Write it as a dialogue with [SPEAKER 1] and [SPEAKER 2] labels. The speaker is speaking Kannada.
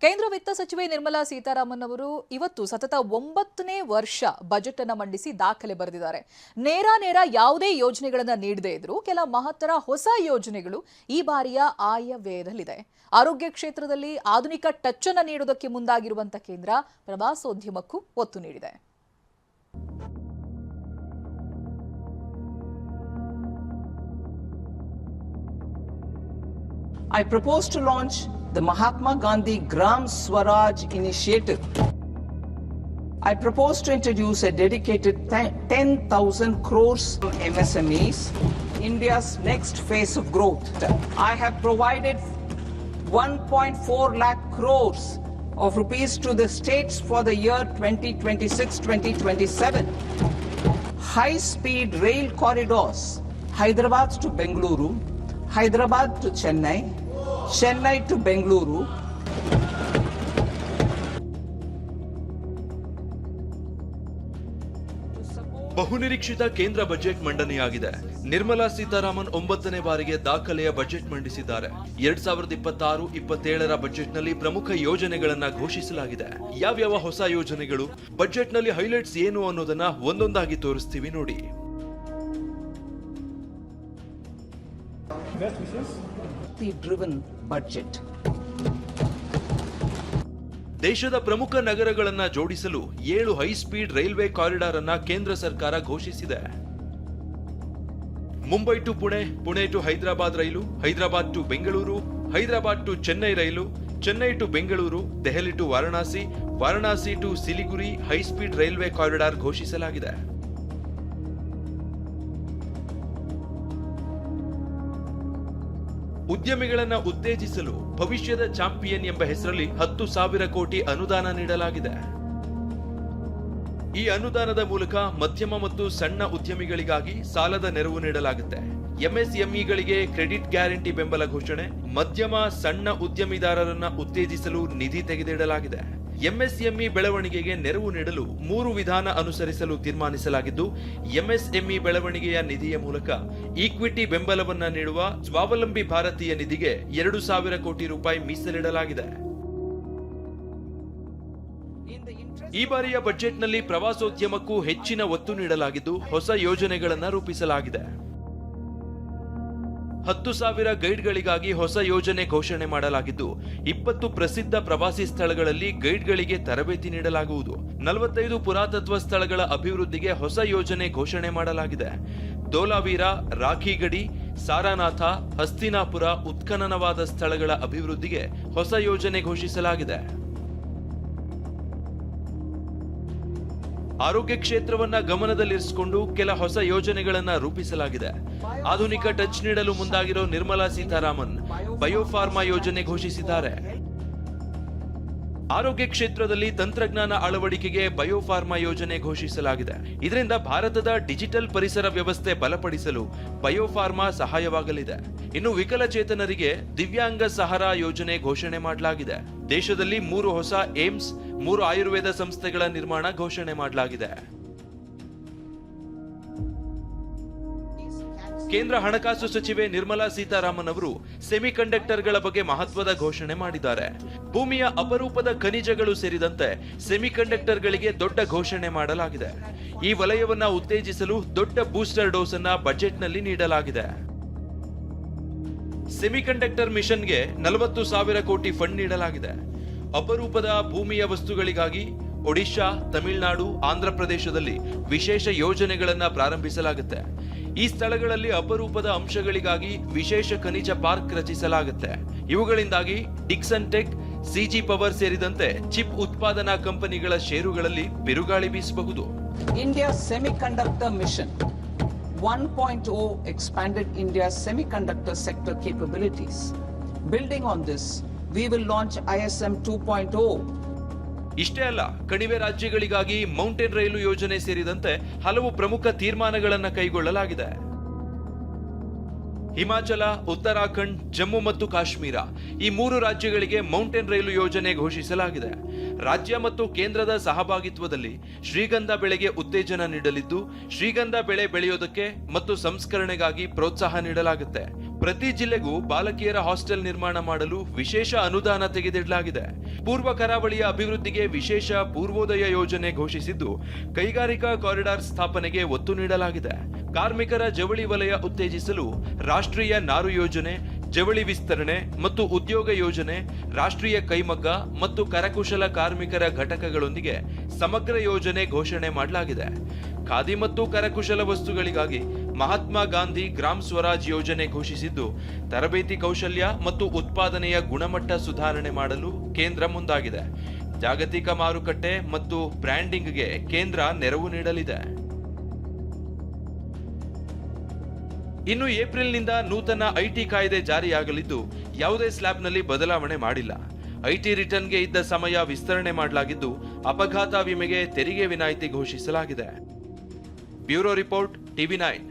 [SPEAKER 1] ಕೇಂದ್ರ ವಿತ್ತ ಸಚಿವೆ ನಿರ್ಮಲಾ ಸೀತಾರಾಮನ್ ಅವರು ಇವತ್ತು ಸತತ 9ನೇ ವರ್ಷ ಬಜೆಟ್ ಅನ್ನು ಮಂಡಿಸಿ ದಾಖಲೆ ಬರೆದಿದ್ದಾರೆ. ನೇರ ಯಾವುದೇ ಯೋಜನೆಗಳನ್ನು ನೀಡದೇ ಇದ್ರು ಕೆಲ ಮಹತ್ತರ ಹೊಸ ಯೋಜನೆಗಳು ಈ ಬಾರಿಯ ಆಯವ್ಯಯದಲ್ಲಿದೆ. ಆರೋಗ್ಯ ಕ್ಷೇತ್ರದಲ್ಲಿ ಆಧುನಿಕ ಟಚ್ ಅನ್ನು ನೀಡುವುದಕ್ಕೆ ಮುಂದಾಗಿರುವಂತಹ ಕೇಂದ್ರ ಪ್ರವಾಸೋದ್ಯಮಕ್ಕೂ ಒತ್ತು ನೀಡಿದೆ.
[SPEAKER 2] I propose to launch the Mahatma Gandhi Gram Swaraj initiative. I propose to introduce a dedicated 10,000 crores from MSMEs, India's next phase of growth. I have provided 1.4 lakh crores of rupees to the states for the year 2026-2027. High-speed rail corridors, Hyderabad to Bengaluru, Hyderabad to Chennai, Chennai to Bengaluru.
[SPEAKER 3] ಬಹುನಿರೀಕ್ಷಿತ ಕೇಂದ್ರ ಬಜೆಟ್ ಮಂಡನೆಯಾಗಿದೆ. ನಿರ್ಮಲಾ ಸೀತಾರಾಮನ್ 9ನೇ ಬಾರಿಗೆ ದಾಖಲೆಯ ಬಜೆಟ್ ಮಂಡಿಸಿದ್ದಾರೆ. 2026-27ರ ಬಜೆಟ್ನಲ್ಲಿ ಪ್ರಮುಖ ಯೋಜನೆಗಳನ್ನ ಘೋಷಿಸಲಾಗಿದೆ. ಯಾವ್ಯಾವ ಹೊಸ ಯೋಜನೆಗಳು, ಬಜೆಟ್ನಲ್ಲಿ ಹೈಲೈಟ್ಸ್ ಏನು ಅನ್ನೋದನ್ನ ಒಂದೊಂದಾಗಿ ತೋರಿಸ್ತೀವಿ ನೋಡಿ.
[SPEAKER 2] Driven budget.
[SPEAKER 3] ದೇಶದ ಪ್ರಮುಖ ನಗರಗಳನ್ನ ಜೋಡಿಸಲು 7 ಹೈಸ್ಪೀಡ್ ರೈಲ್ವೆ ಕಾರಿಡಾರ್ ಅನ್ನ ಕೇಂದ್ರ ಸರ್ಕಾರ ಘೋಷಿಸಿದೆ. ಮುಂಬೈ ಟು ಪುಣೆ, ಪುಣೆ ಟು ಹೈದರಾಬಾದ್ ರೈಲು, ಹೈದರಾಬಾದ್ ಟು ಬೆಂಗಳೂರು, ಹೈದರಾಬಾದ್ ಟು ಚೆನ್ನೈ ರೈಲು, Chennai to Bengaluru, Delhi to Varanasi, Varanasi to Siliguri high speed railway corridor ಘೋಷಿಸಲಾಗಿದೆ. ಉದ್ಯಮಿಗಳನ್ನ ಉತ್ತೇಜಿಸಲು ಭವಿಷ್ಯದ ಚಾಂಪಿಯನ್ ಎಂಬ ಹೆಸರಲ್ಲಿ 10,000 ಕೋಟಿ ಅನುದಾನ ನೀಡಲಾಗಿದೆ. ಈ ಅನುದಾನದ ಮೂಲಕ ಮಧ್ಯಮ ಮತ್ತು ಸಣ್ಣ ಉದ್ಯಮಿಗಳಿಗಾಗಿ ಸಾಲದ ನೆರವು ನೀಡಲಾಗುತ್ತೆ. ಎಂಎಸ್ಎಂಇಗಳಿಗೆ ಕ್ರೆಡಿಟ್ ಗ್ಯಾರಂಟಿ ಬೆಂಬಲ ಘೋಷಣೆ, ಮಧ್ಯಮ ಸಣ್ಣ ಉದ್ಯಮಿದಾರರನ್ನ ಉತ್ತೇಜಿಸಲು ನಿಧಿ ತೆಗೆದಿಡಲಾಗಿದೆ. ಎಂಎಸ್ಎಂಇ ಬೆಳವಣಿಗೆಗೆ ನೆರವು ನೀಡಲು 3 ವಿಧಾನ ಅನುಸರಿಸಲು ತೀರ್ಮಾನಿಸಲಾಗಿದ್ದು, ಎಂಎಸ್ಎಂಇ ಬೆಳವಣಿಗೆಯ ನಿಧಿಯ ಮೂಲಕ ಈಕ್ವಿಟಿ ಬೆಂಬಲವನ್ನ ನೀಡುವ ಸ್ವಾವಲಂಬಿ ಭಾರತೀಯ ನಿಧಿಗೆ 2,000 ಕೋಟಿ ರೂಪಾಯಿ ಮೀಸಲಿಡಲಾಗಿದೆ. ಈ ಬಾರಿಯ ಬಜೆಟ್ನಲ್ಲಿ ಪ್ರವಾಸೋದ್ಯಮಕ್ಕೂ ಹೆಚ್ಚಿನ ಒತ್ತು ನೀಡಲಾಗಿದ್ದು, ಹೊಸ ಯೋಜನೆಗಳನ್ನು ರೂಪಿಸಲಾಗಿದೆ. 10,000 ಗೈಡ್ಗಳಿಗಾಗಿ ಹೊಸ ಯೋಜನೆ ಘೋಷಣೆ ಮಾಡಲಾಗಿದ್ದು, 20 ಪ್ರಸಿದ್ಧ ಪ್ರವಾಸಿ ಸ್ಥಳಗಳಲ್ಲಿ ಗೈಡ್ಗಳಿಗೆ ತರಬೇತಿ ನೀಡಲಾಗುವುದು. 45 ಪುರಾತತ್ವ ಸ್ಥಳಗಳ ಅಭಿವೃದ್ಧಿಗೆ ಹೊಸ ಯೋಜನೆ ಘೋಷಣೆ ಮಾಡಲಾಗಿದೆ. ಧೋಲಾವೀರ, ರಾಖಿಗಡಿ, ಸಾರಾನಾಥ, ಹಸ್ತಿನಾಪುರ ಉತ್ಖನನವಾದ ಸ್ಥಳಗಳ ಅಭಿವೃದ್ಧಿಗೆ ಹೊಸ ಯೋಜನೆ ಘೋಷಿಸಲಾಗಿದೆ. ಆರೋಗ್ಯ ಕ್ಷೇತ್ರವನ್ನ ಗಮನದಲ್ಲಿರಿಸಿಕೊಂಡು ಕೆಲ ಹೊಸ ಯೋಜನೆಗಳನ್ನ ರೂಪಿಸಲಾಗಿದೆ. ಆಧುನಿಕ ಟಚ್ ನೀಡಲು ಮುಂದಾಗಿರೋ ನಿರ್ಮಲಾ ಸೀತಾರಾಮನ್ ಬಯೋಫಾರ್ಮಾ ಯೋಜನೆ ಘೋಷಿಸಿದ್ದಾರೆ. ಆರೋಗ್ಯ ಕ್ಷೇತ್ರದಲ್ಲಿ ತಂತ್ರಜ್ಞಾನ ಅಳವಡಿಕೆಗೆ ಬಯೋಫಾರ್ಮಾ ಯೋಜನೆ ಘೋಷಿಸಲಾಗಿದೆ. ಇದರಿಂದ ಭಾರತದ ಡಿಜಿಟಲ್ ಪರಿಸರ ವ್ಯವಸ್ಥೆ ಬಲಪಡಿಸಲು ಬಯೋಫಾರ್ಮಾ ಸಹಾಯವಾಗಲಿದೆ. ಇನ್ನು ವಿಕಲಚೇತನರಿಗೆ ದಿವ್ಯಾಂಗ ಸಹಾರಾ ಯೋಜನೆ ಘೋಷಣೆ ಮಾಡಲಾಗಿದೆ. ದೇಶದಲ್ಲಿ 3 ಹೊಸ ಏಮ್ಸ್, 3 ಆಯುರ್ವೇದ ಸಂಸ್ಥೆಗಳ ನಿರ್ಮಾಣ ಘೋಷಣೆ ಮಾಡಲಾಗಿದೆ. ಕೇಂದ್ರ ಹಣಕಾಸು ಸಚಿವೆ ನಿರ್ಮಲಾ ಸೀತಾರಾಮನ್ ಅವರು ಸೆಮಿಕಂಡಕ್ಟರ್ಗಳ ಬಗ್ಗೆ ಮಹತ್ವದ ಘೋಷಣೆ ಮಾಡಿದ್ದಾರೆ. ಭೂಮಿಯ ಅಪರೂಪದ ಖನಿಜಗಳು ಸೇರಿದಂತೆ ಸೆಮಿಕಂಡಕ್ಟರ್ಗಳಿಗೆ ದೊಡ್ಡ ಘೋಷಣೆ ಮಾಡಲಾಗಿದೆ. ಈ ವಲಯವನ್ನ ಉತ್ತೇಜಿಸಲು ದೊಡ್ಡ ಬೂಸ್ಟರ್ ಡೋಸ್ ಅನ್ನ ಬಜೆಟ್ನಲ್ಲಿ ನೀಡಲಾಗಿದೆ. ಸೆಮಿಕಂಡಕ್ಟರ್ ಮಿಷನ್ಗೆ 40,000 ಕೋಟಿ ಫಂಡ್ ನೀಡಲಾಗಿದೆ. ಅಪರೂಪದ ಭೂಮಿಯ ವಸ್ತುಗಳಿಗಾಗಿ ಒಡಿಶಾ, ತಮಿಳುನಾಡು, ಆಂಧ್ರಪ್ರದೇಶದಲ್ಲಿ ವಿಶೇಷ ಯೋಜನೆಗಳನ್ನ ಪ್ರಾರಂಭಿಸಲಾಗುತ್ತೆ. ಈ ಸ್ಥಳಗಳಲ್ಲಿ ಅಪರೂಪದ ಅಂಶಗಳಿಗಾಗಿ ವಿಶೇಷ ಖನಿಜ ಪಾರ್ಕ್ ರಚಿಸಲಾಗುತ್ತೆ. ಇವುಗಳಿಂದಾಗಿ ಡಿಕ್ಸನ್ ಟೆಕ್, ಸಿಜಿ ಪವರ್ ಸೇರಿದಂತೆ ಚಿಪ್ ಉತ್ಪಾದನಾ ಕಂಪನಿಗಳ ಷೇರುಗಳಲ್ಲಿ ಬಿರುಗಾಳಿ ಬೀಸಬಹುದು.
[SPEAKER 2] India Semiconductor Mission 1.0 expanded India's semiconductor sector capabilities. Building on this, we will launch ISM 2.0.
[SPEAKER 3] ಇಷ್ಟೇ ಅಲ್ಲ, ಕಣಿವೆ ರಾಜ್ಯಗಳಿಗಾಗಿ ಮೌಂಟೇನ್ ರೈಲು ಯೋಜನೆ ಸೇರಿದಂತೆ ಹಲವು ಪ್ರಮುಖ ತೀರ್ಮಾನಗಳನ್ನು ಕೈಗೊಳ್ಳಲಾಗಿದೆ. ಹಿಮಾಚಲ, ಉತ್ತರಾಖಂಡ್, ಜಮ್ಮು ಮತ್ತು ಕಾಶ್ಮೀರ ಈ 3 ರಾಜ್ಯಗಳಿಗೆ ಮೌಂಟೇನ್ ರೈಲು ಯೋಜನೆ ಘೋಷಿಸಲಾಗಿದೆ. ರಾಜ್ಯ ಮತ್ತು ಕೇಂದ್ರದ ಸಹಭಾಗಿತ್ವದಲ್ಲಿ ಶ್ರೀಗಂಧ ಬೆಳೆಗೆ ಉತ್ತೇಜನ ನೀಡಲಿದ್ದು, ಶ್ರೀಗಂಧ ಬೆಳೆ ಬೆಳೆಯೋದಕ್ಕೆ ಮತ್ತು ಸಂಸ್ಕರಣೆಗಾಗಿ ಪ್ರೋತ್ಸಾಹ ನೀಡಲಾಗುತ್ತೆ. ಪ್ರತಿ ಜಿಲ್ಲೆಗೂ ಬಾಲಕಿಯರ ಹಾಸ್ಟೆಲ್ ನಿರ್ಮಾಣ ಮಾಡಲು ವಿಶೇಷ ಅನುದಾನ ತೆಗೆದಿಡಲಾಗಿದೆ. ಪೂರ್ವ ಕರಾವಳಿಯ ಅಭಿವೃದ್ಧಿಗೆ ವಿಶೇಷ ಪೂರ್ವೋದಯ ಯೋಜನೆ ಘೋಷಿಸಿದ್ದು, ಕೈಗಾರಿಕಾ ಕಾರಿಡಾರ್ ಸ್ಥಾಪನೆಗೆ ಒತ್ತು ನೀಡಲಾಗಿದೆ. ಕಾರ್ಮಿಕರ ಜವಳಿ ವಲಯ ಉತ್ತೇಜಿಸಲು ರಾಷ್ಟ್ರೀಯ ನಾರು ಯೋಜನೆ, ಜವಳಿ ವಿಸ್ತರಣೆ ಮತ್ತು ಉದ್ಯೋಗ ಯೋಜನೆ, ರಾಷ್ಟ್ರೀಯ ಕೈಮಗ್ಗ ಮತ್ತು ಕರಕುಶಲ ಕಾರ್ಮಿಕರ ಘಟಕಗಳೊಂದಿಗೆ ಸಮಗ್ರ ಯೋಜನೆ ಘೋಷಣೆ ಮಾಡಲಾಗಿದೆ. ಖಾದಿ ಮತ್ತು ಕರಕುಶಲ ವಸ್ತುಗಳಿಗಾಗಿ ಮಹಾತ್ಮ ಗಾಂಧಿ ಗ್ರಾಮ್ ಸ್ವರಾಜ್ ಯೋಜನೆ ಘೋಷಿಸಿದ್ದು, ತರಬೇತಿ ಕೌಶಲ್ಯ ಮತ್ತು ಉತ್ಪಾದನೆಯ ಗುಣಮಟ್ಟ ಸುಧಾರಣೆ ಮಾಡಲು ಕೇಂದ್ರ ಮುಂದಾಗಿದೆ. ಜಾಗತಿಕ ಮಾರುಕಟ್ಟೆ ಮತ್ತು ಬ್ರ್ಯಾಂಡಿಂಗ್ಗೆ ಕೇಂದ್ರ ನೆರವು ನೀಡಲಿದೆ. ಇನ್ನು ಏಪ್ರಿಲ್ನಿಂದ ನೂತನ ಐಟಿ ಕಾಯ್ದೆ ಜಾರಿಯಾಗಲಿದ್ದು, ಯಾವುದೇ ಸ್ಲ್ಯಾಬ್ನಲ್ಲಿ ಬದಲಾವಣೆ ಮಾಡಿಲ್ಲ. ಐಟಿ ರಿಟರ್ನ್ಗೆ ಇದ್ದ ಸಮಯ ವಿಸ್ತರಣೆ ಮಾಡಲಾಗಿದ್ದು, ಅಪಘಾತ ವಿಮೆಗೆ ತೆರಿಗೆ ವಿನಾಯಿತಿ ಘೋಷಿಸಲಾಗಿದೆ. Bureau report, TV9.